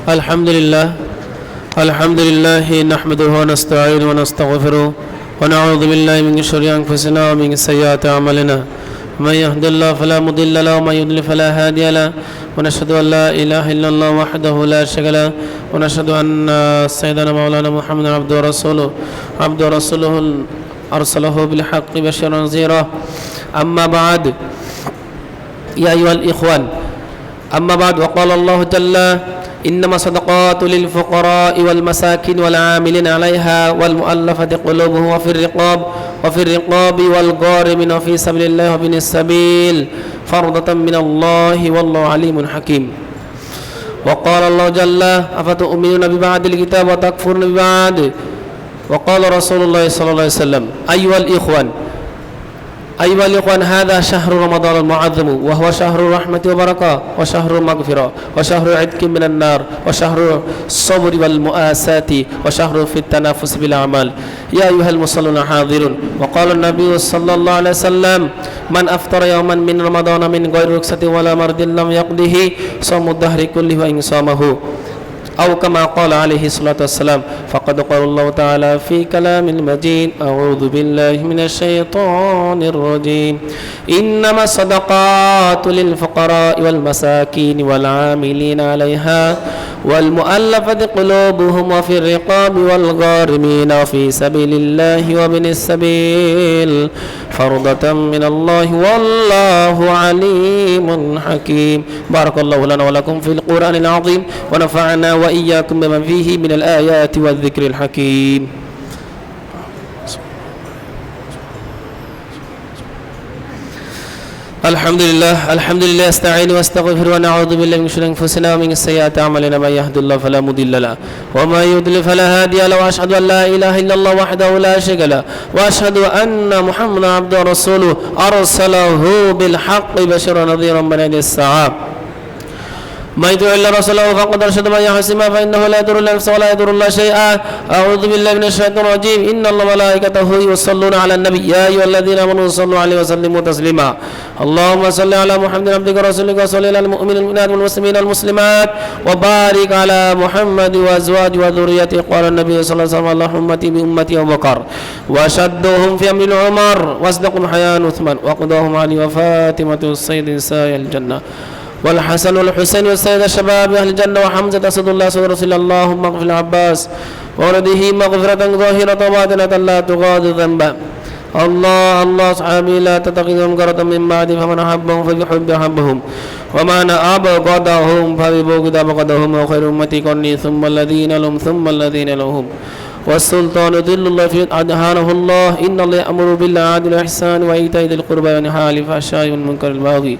الحمد لله نحمده ونستعينه ونستغفره ونعوذ بالله من شرور أنفسنا ومن سيئات أعمالنا من يهد الله فلا مضل له ومن يضلل فلا هادي له ونشهد أن لا إله إلا الله وحده لا شريك له ونشهد أن سيدنا مولانا محمدا عبده ورسوله أرسله بالحق بشيرا ونذيرا أما بعد يا أيها الإخوان أما بعد وقال الله تعالى إنما صدقات للفقراء والمساكين والعاملين عليها والمؤلفة قلوبهم وفي الرقاب والغارمين وفي سبيل الله وابن السبيل فرضة من الله والله عليم حكيم وقال الله جل أفتؤمنون ببعض الكتاب وتكفرون ببعض وقال رسول الله صلى الله عليه وسلم أيها الإخوان هذا شهر رمضان المعظم وهو شهر الرحمة وبركة وشهر المغفرة وشهر عتق من النار وشهر الصبر والمؤاساة وشهر في التنافس بالأعمال يا أيها المصلون حاضرون وقال النبي صلى الله عليه وسلم من أفطر يوما من رمضان من غير رخصة ولا مرض لم يقضه صوم الدهر كله وإن صامه أو كما قال عليه الصلاة والسلام فقد قال الله تعالى في كلام المجيد أعوذ بالله من الشيطان الرجيم إنما الصدقات للفقراء والمساكين والعاملين عليها والمؤلفة قلوبهم وفي الرقاب والغارمين وفي سبيل الله وابن السبيل فرضة من الله والله عليم حكيم بارك الله لنا ولكم في القرآن العظيم ونفعنا وإياكم بما فيه من الآيات والذكر الحكيم الحمد لله استعين واستغفر ونعوذ بالله من شرور انفسنا ومن سيئات اعمالنا من يهد الله فلا مضل له وما يضلل فلا هادي له واشهد ان لا اله الا الله وحده لا شريك له واشهد ان محمدا عبده ورسوله ارسله بالحق بشيرا ونذيرا بين يدي الساعه ما يطع الله رسوله فقد ارشد من يحسن فانه لا يضر نفسه ولا يضر الله شيئا اعوذ بالله من الشيطان الرجيم ان الله وملائكته يصلون على النبي يا ايها الذين امنوا صلوا عليه وسلموا تسليما اللهم صل على محمد عبدك ورسولك وصل على المؤمنين والمؤمنات والمسلمين والمسلمات وبارك على محمد وازواجه وذريته قال النبي صلى الله عليه وسلم اللهم امتي بامتي ابو بكر واشدهم في امر عمر واصدقهم حياء عثمان وقضاهم علي وفاطمه السيد نساء الجنه والحسن والحسين والسيد الشباب أهل الجنة وحمزة أسد الله سيد رسول الله اللهم اغفر العباس وولده مغفرة ظاهرة وباطنة لا تغادر ذنبا الله صحابي لا تتخذهم قرة من بعد فمن أحبهم فبحب أحبهم ومن أبغضهم فببغض أبغضهم وخير أمتي قرني ثم الذين لهم والسلطان ذل الله في أدهانه الله إن الله يأمر بالعدل والإحسان وإيتاء ذي القربى وينهى عن الفحشاء والمنكر والبغي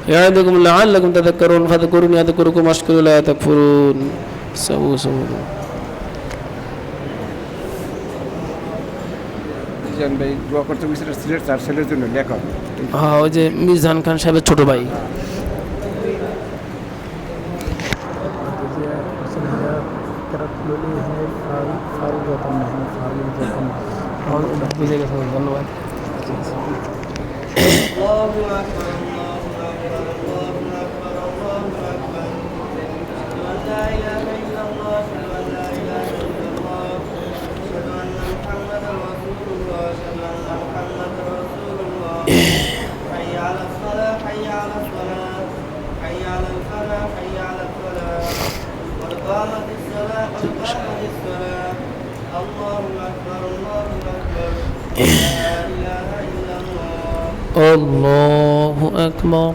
يعظكم لعلكم تذكرون فاذكروني أذكركم واشكروا لا تكفرون سووا ওই যে মিজান খান সাহেবের ছোট ভাই ধন্যবাদ لا إله إلا الله لا إله إلا الله أشهد أن محمدا رسول الله أشهد أن محمدا رسول الله حي على الصلاة حي على الصلاة حي على الفلاح حي على الفلاح قد قامت الصلاة الله أكبر الله أكبر لا إله إلا الله الله أكبر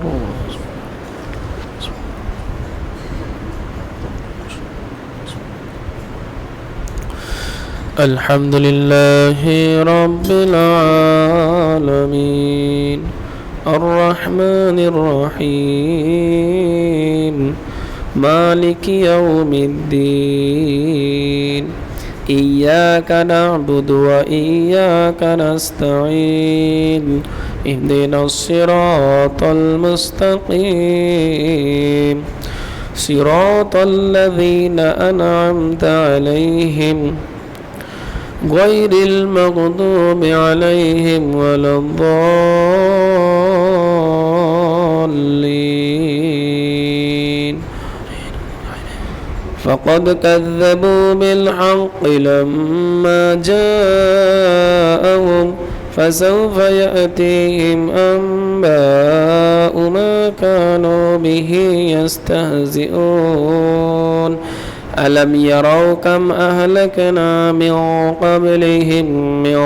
الحمد لله رب العالمين الرحمن الرحيم مالك يوم الدين إياك نعبد وإياك نستعين اهدنا الصراط المستقيم صراط الذين أنعمت عليهم غير المغضوب عليهم ولا الضالين فقد كذبوا بالحق لما جاءهم فسوف يأتيهم أنباء ما كانوا به يستهزئون ألم يروا كم أهلكنا من قبلهم من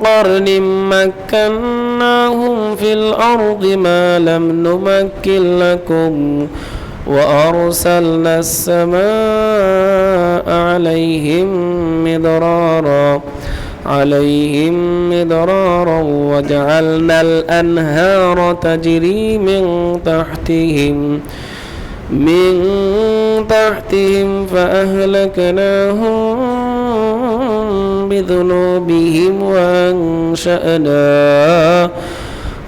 قرن مكناهم في الأرض ما لم نمكن لكم وأرسلنا السماء عليهم مدرارا وجعلنا الأنهار تجري من تحتهم فأهلكناهم بذنوبهم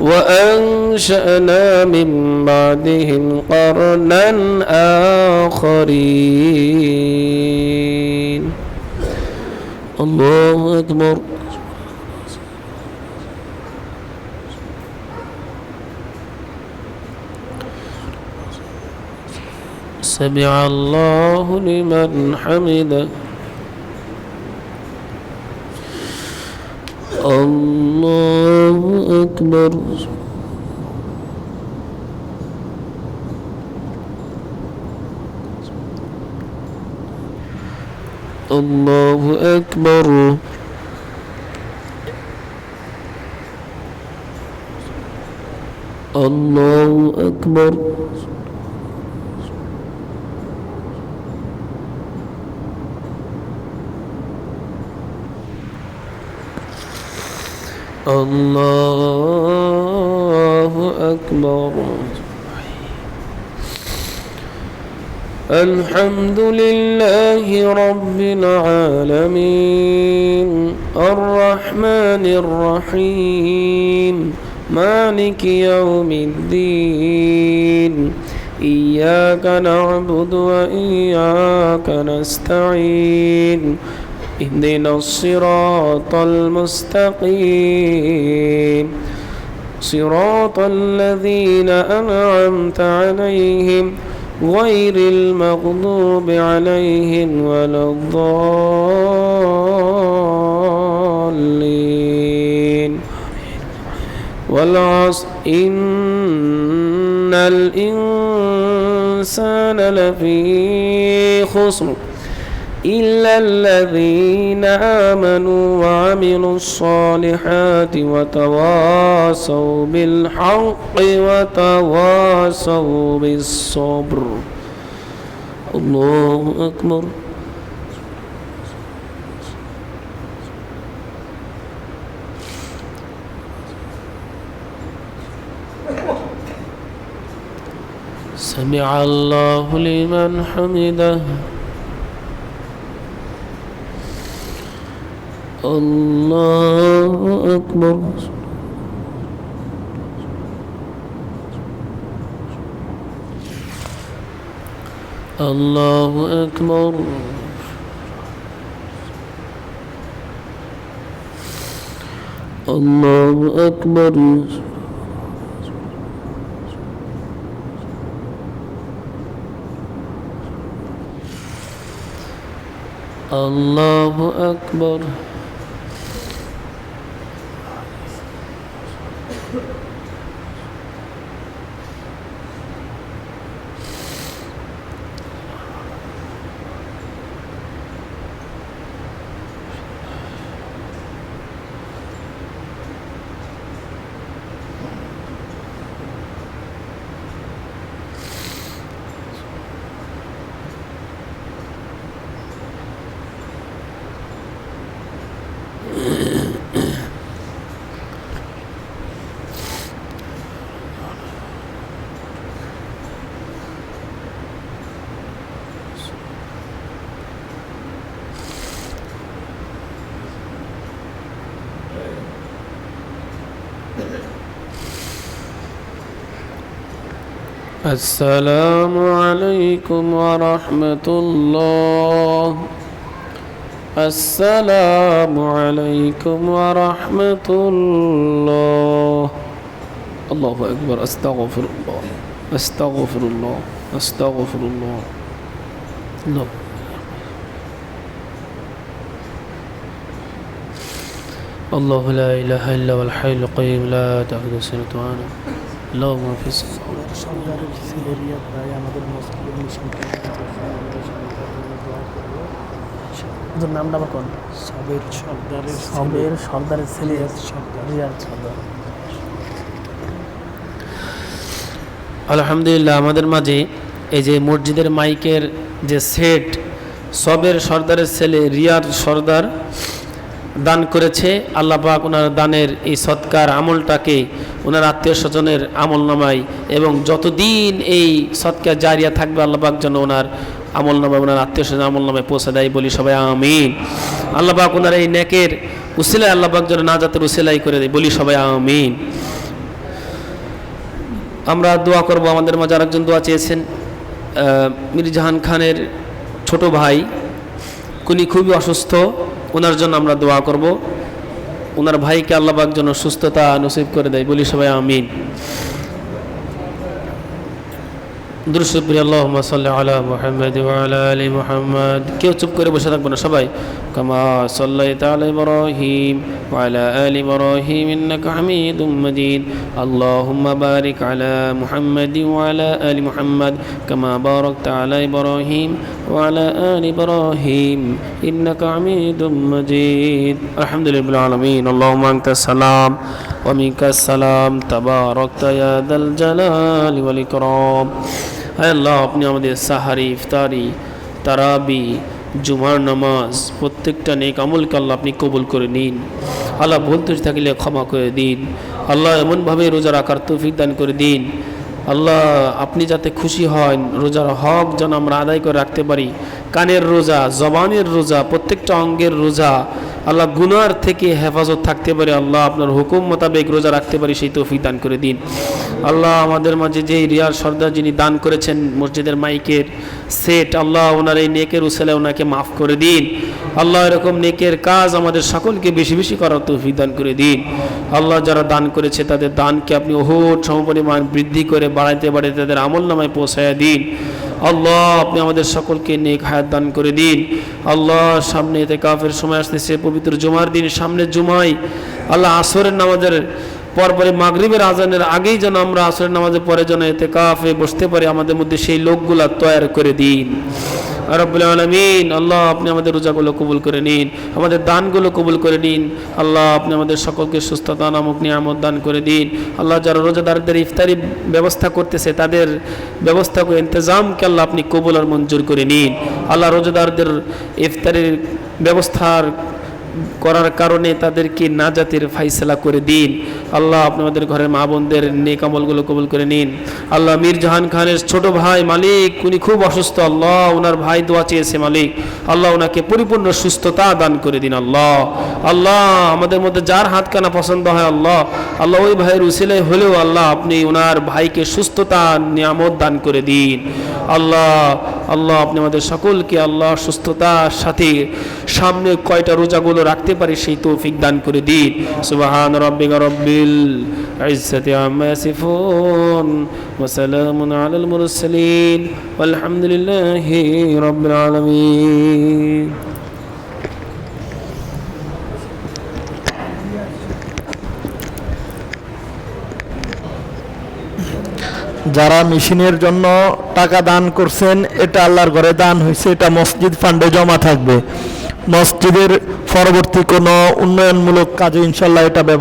وأنشأنا من بعدهم قرنا آخرين. الله أكبر. سمع الله لمن حمده. الله أكبر. الله أكبر. الله أكبر. الله أكبر. الحمد لله رب العالمين الرحمن الرحيم مالك يوم الدين إياك نعبد وإياك نستعين اهدنا الصراط المستقيم صراط الذين أنعمت عليهم غير المغضوب عليهم ولا الضالين. والعصر إن الإنسان لفي خسر إلا الذين آمنوا وعملوا الصالحات وتواصوا بالحق وتواصوا بالصبر. الله أكبر. سمع الله لمن حمده. الله أكبر. الله أكبر. الله أكبر. الله أكبر. السلام عليكم ورحمة الله. السلام عليكم ورحمة الله. الله أكبر. أستغفر الله. আস্তাগফিরুল্লাহ, আস্তাগফিরুল্লাহ। লো আল্লাহু লা ইলাহা ইল্লা হুয়াল হাইয়ুল কাইয়্যুম লা তাখুযুহু সিনাতুন ওয়া নাওম লাহু মা ফিস সরকারের ছেলে রিয়াদ ভাই আমাদের মসজিদের মিশন ওদের নামটা বা কোন সর্দারের ছেলে রিয়াদ সর্দার। আলহামদুলিল্লাহ, আমাদের মাঝে এই যে মসজিদের মাইকের যে সেট সবের সর্দারের ছেলে রিয়াদ সর্দার দান করেছে। আল্লাহ পাক ওনার দানের এই সৎকার আমলটাকে ওনার আত্মীয় স্বজনের আমল নামায় এবং যতদিন এই সৎকার জারিয়া থাকবে আল্লাহ পাক যেন ওনার আমল নামায় ওনার আত্মীয় স্বজন আমল নামায় পৌঁছে দেয় বলি সবাই আমিন। আল্লাহ পাক ওনার এই নেকের উসিলায় আল্লাহ পাক যেন নাজাতের উসিলাই করে দেয় বলি সবাই আমিন। আমরা দোয়া করব। আমাদের মাঝে আরেকজন দোয়া চেয়েছেন, মির্জাহান খানের ছোট ভাই, উনি খুবই অসুস্থ, ওনার জন্য আমরা দোয়া করব। ওনার ভাইকে আল্লাহ পাক যেন সুস্থতা নসিব করে দেয় বলি সবাই আমিন। দুরূদ শরীফ পড়ি আল্লাহুম্মা সাল্লি আলা মুহাম্মাদ ওয়া আলা আলি মুহাম্মাদ। কেউ চুপ করে বসে থাকবে না, সবাই কামা সাল্লাইতা আলা ইব্রাহিম ওয়া আলা আলি ইব্রাহিম ইন্নাকা হামিদুম মাজিদ। আল্লাহুম্মা বারিক আলা মুহাম্মাদ ওয়া আলা আলি মুহাম্মাদ কামা বারাকতা আলা ইব্রাহিম ওয়া আলা আলি ইব্রাহিম ইন্নাকা হামিদুম মাজিদ। আলহামদুলিল্লাহি রাব্বিল আলামিন। আল্লাহুম্মা আনতাস সালাম ওয়া মিনকাস সালাম তাবারাকতা ইয়া যাল জালালি ওয়াল ইকরাম। হে আল্লাহ, আপনি আমাদের সাহারি, ইফতারি, তারাবি, জুমার নামাজ প্রত্যেকটা নেক আমলকে আল্লাহ আপনি কবুল করে নিন। আল্লাহ ভুল ত্রুটি থাকলে ক্ষমা করে দিন। আল্লাহ এমনভাবে রোজা রাখার তৌফিক দান করে দিন। আল্লাহ আপনি যাতে খুশি হন, রোজার হক যেন আমরা আদায় করে রাখতে পারি। কানের রোজা, জবানের রোজা, প্রত্যেকটা অঙ্গের রোজা, আল্লাহ গুনার থেকে হেফাজত থাকতে পারে। আল্লাহ আপনার হুকুম মোতাবেক রোজা রাখতে পারি সেই তৌফিক দান করে দিন। আল্লাহ আমাদের মাঝে যে রিয়াদ সর্দার যিনি দান করেছেন মসজিদের মাইকের সেট, আল্লাহ ওনার এই নেকের উসিলায় ওনাকে মাফ করে দিন। আল্লাহ এরকম নেকের কাজ আমাদের সকলকে বেশি বেশি করার তৌফিক দান করে দিন। আল্লাহ যারা দান করেছে তাদের দানকে আপনি অহূত সমপরিমাণ বৃদ্ধি করে বাড়াইতে বাড়াইতে তাদের আমল নামায় পৌঁছায়া দিন। আল্লাহ আপনি আমাদের সকলকে নেক হায়াত দান করে দিন। আল্লাহ সামনে ইতিকাফের সময় আসতেছে, পবিত্র জুমার দিন, সামনে জুমায় আল্লাহ আসরের নামাজের পরপরে মাগরিবের আজানের আগেই যেন আমরা আসরের নামাজের পরে যেন ইতিকাফে বসতে পারি, আমাদের মধ্যে সেই লোকগুলা তৈরি করে দিন রব্বুল আলামিন। আল্লাহ আপনি আমাদের রোজাগুলো কবুল করে নিন, আমাদের দানগুলো কবুল করে নিন। আল্লাহ আপনি আমাদের সকলকে সুস্থতা নামক নিয়ামত দান করে দিন। আল্লাহ যারা রোজাদারদের ইফতারি ব্যবস্থা করতেছে তাদের ব্যবস্থা করে ইন্তজামকে আল্লাহ আপনি কবুল আর মঞ্জুর করে নিন। আল্লাহ রোজাদারদের ইফতারির ব্যবস্থার করার কারণে তাদেরকে নাজাতের ফাইসলা করে দিন। আল্লাহ আপনি আমাদের ঘরের মা বোনদের নেক আমলগুলো কবুল করে নিন। আল্লাহ মির্জাহান খানের ছোট ভাই মালিক, উনি খুব অসুস্থ, আল্লাহ ওনার ভাই দোয়া চেয়েছে মালিক, আল্লাহ ওনাকে পরিপূর্ণ সুস্থতা দান করে দিন। আল্লাহ আল্লাহ আমাদের মধ্যে যার হাত কানা পছন্দ হয় আল্লাহ আল্লাহ ওই ভাইয়ের উসিলায় হলেও আল্লাহ আপনি ওনার ভাইকে সুস্থতা নিয়ামত দান করে দিন। আল্লাহ আল্লাহ আপনি আমাদের সকলকে আল্লাহ সুস্থতার সাথে সামনে কয়টা রোজাগুলো রাখতে পারি সেই তৌফিক দান করে দিন। সুবহান রাব্বিকা রব্বিল ইজ্জাতি আম্মা ইয়াসিফুন ওয়া সালামুন আলাল মুরসালিন ওয়ালহামদুলিল্লাহি রাব্বিল আলামিন। যারা মেশিনের জন্য টাকা দান করছেন, এটা আল্লাহর ঘরে দান হয়েছে, এটা মসজিদ ফান্ডে জমা থাকবে। মসজিদের পরবর্তী কোনো উন্নয়নমূলক কাজে ইনশাল্লাহ এটা ব্যবহার